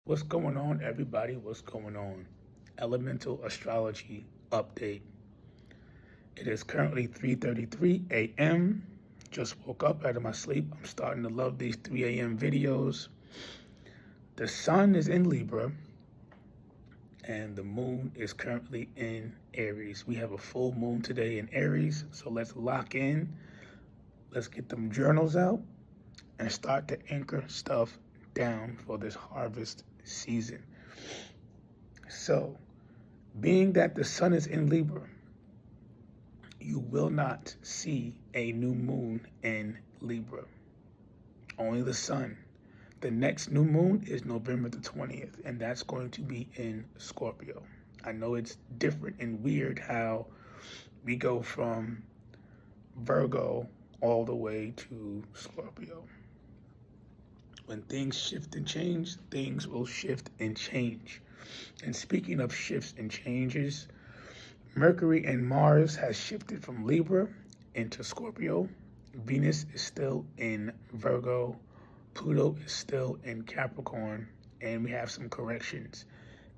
What's going on, everybody? What's going on? Elemental astrology update. It is currently 3:33 a.m. Just woke up out of my sleep. I'm starting to love these 3 a.m. videos. The sun is in Libra, and the moon is currently in Aries. We have a full moon today in Aries, so let's lock in. Let's get them journals out and start to anchor stuff down for this harvest season. So, being that the sun is in Libra, you will not see a new moon in Libra. Only the sun. The next new moon is November the 20th, and that's going to be in Scorpio. I know it's different and weird how we go from Virgo all the way to Scorpio. When things shift and change, things will shift and change. And speaking of shifts and changes, Mercury and Mars has shifted from Libra into Scorpio. Venus is still in Virgo. Pluto is still in Capricorn. And we have some corrections.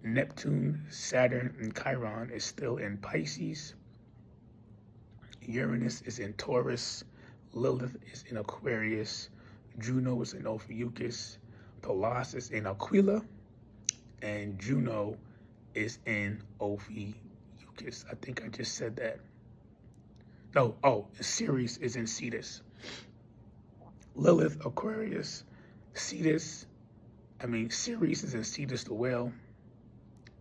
Neptune, Saturn, and Chiron is still in Pisces. Uranus is in Taurus. Lilith is in Aquarius. Juno is in Ophiuchus. Pallas is in Aquila. And Juno is in Ophiuchus. I think I just said that. Ceres is in Cetus. Lilith, Aquarius. Ceres is in Cetus the whale.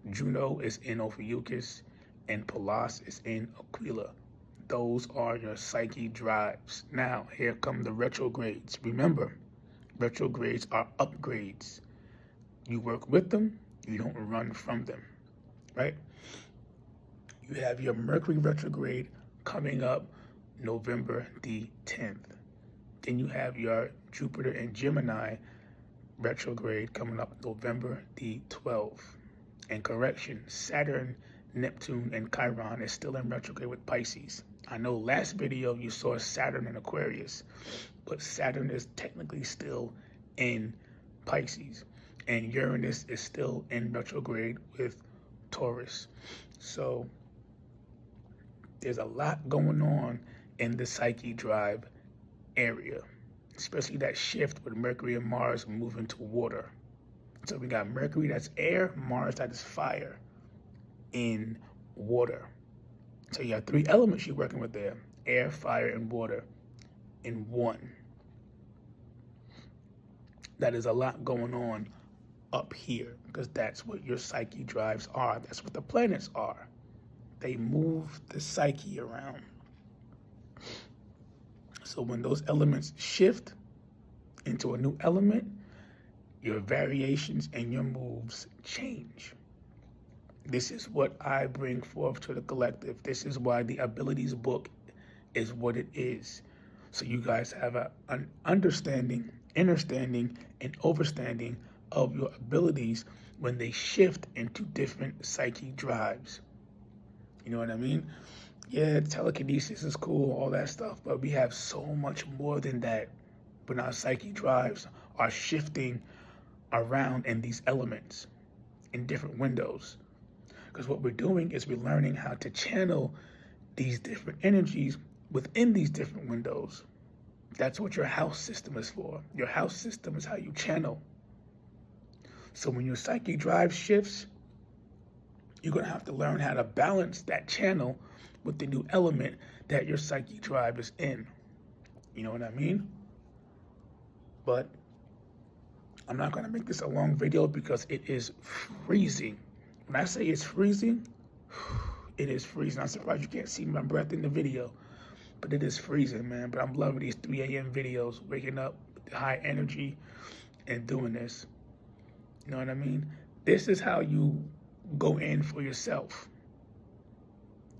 Juno is in Ophiuchus. And Pallas is in Aquila. Those are your Psyche drives. Now, here come the retrogrades. Remember, retrogrades are upgrades. You work with them, you don't run from them, right? You have your Mercury retrograde coming up November the 10th. Then you have your Jupiter and Gemini retrograde coming up November the 12th. And correction, Saturn, Neptune, and Chiron is still in retrograde with Pisces. I know last video you saw Saturn in Aquarius, but Saturn is technically still in Pisces. And Uranus is still in retrograde with Taurus. So there's a lot going on in the Psyche drive area, especially that shift with Mercury and Mars moving to water. So we got Mercury, that's air, Mars, that is fire, in water. So you have 3 elements you're working with there: air, fire, and water in one. That is a lot going on up here, because that's what your Psyche drives are. That's what the planets are. They move the Psyche around. So when those elements shift into a new element, your variations and your moves change. This is what I bring forth to the collective. This is why the abilities book is what it is. So you guys have an understanding, understanding, and overstanding of your abilities when they shift into different Psyche drives. You know what I mean? Yeah, telekinesis is cool, all that stuff, but we have so much more than that when our Psyche drives are shifting around in these elements in different windows. Because what we're doing is we're learning how to channel these different energies within these different windows. That's what your house system is for. Your house system is how you channel. So when your Psyche drive shifts, you're going to have to learn how to balance that channel with the new element that your Psyche drive is in. You know what I mean? But I'm not going to make this a long video because it is freezing. When I say it's freezing, it is freezing. I'm surprised you can't see my breath in the video, but it is freezing, man. But I'm loving these 3 a.m. videos, waking up with the high energy and doing this. You know what I mean? This is how you go in for yourself.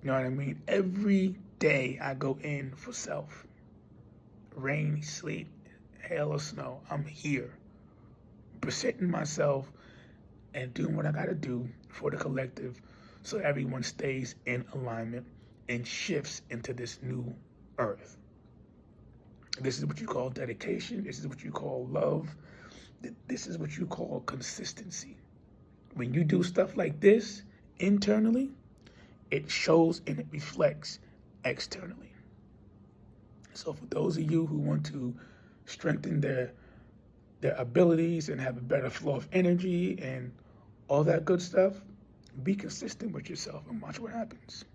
You know what I mean? Every day I go in for self. Rain, sleet, hail, or snow, I'm here, presenting myself and doing what I got to do for the collective so everyone stays in alignment and shifts into this new earth. This is what you call dedication. This is what you call love. This is what you call consistency. When you do stuff like this internally, it shows and it reflects externally. So for those of you who want to strengthen their abilities and have a better flow of energy and all that good stuff, be consistent with yourself and watch what happens.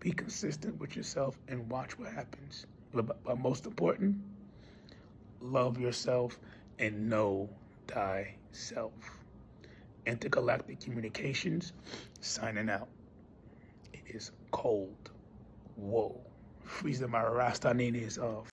Be consistent with yourself and watch what happens. But most important, love yourself and know thyself. Intergalactic Communications, signing out. It is cold. Whoa. Freezing my Rasta off.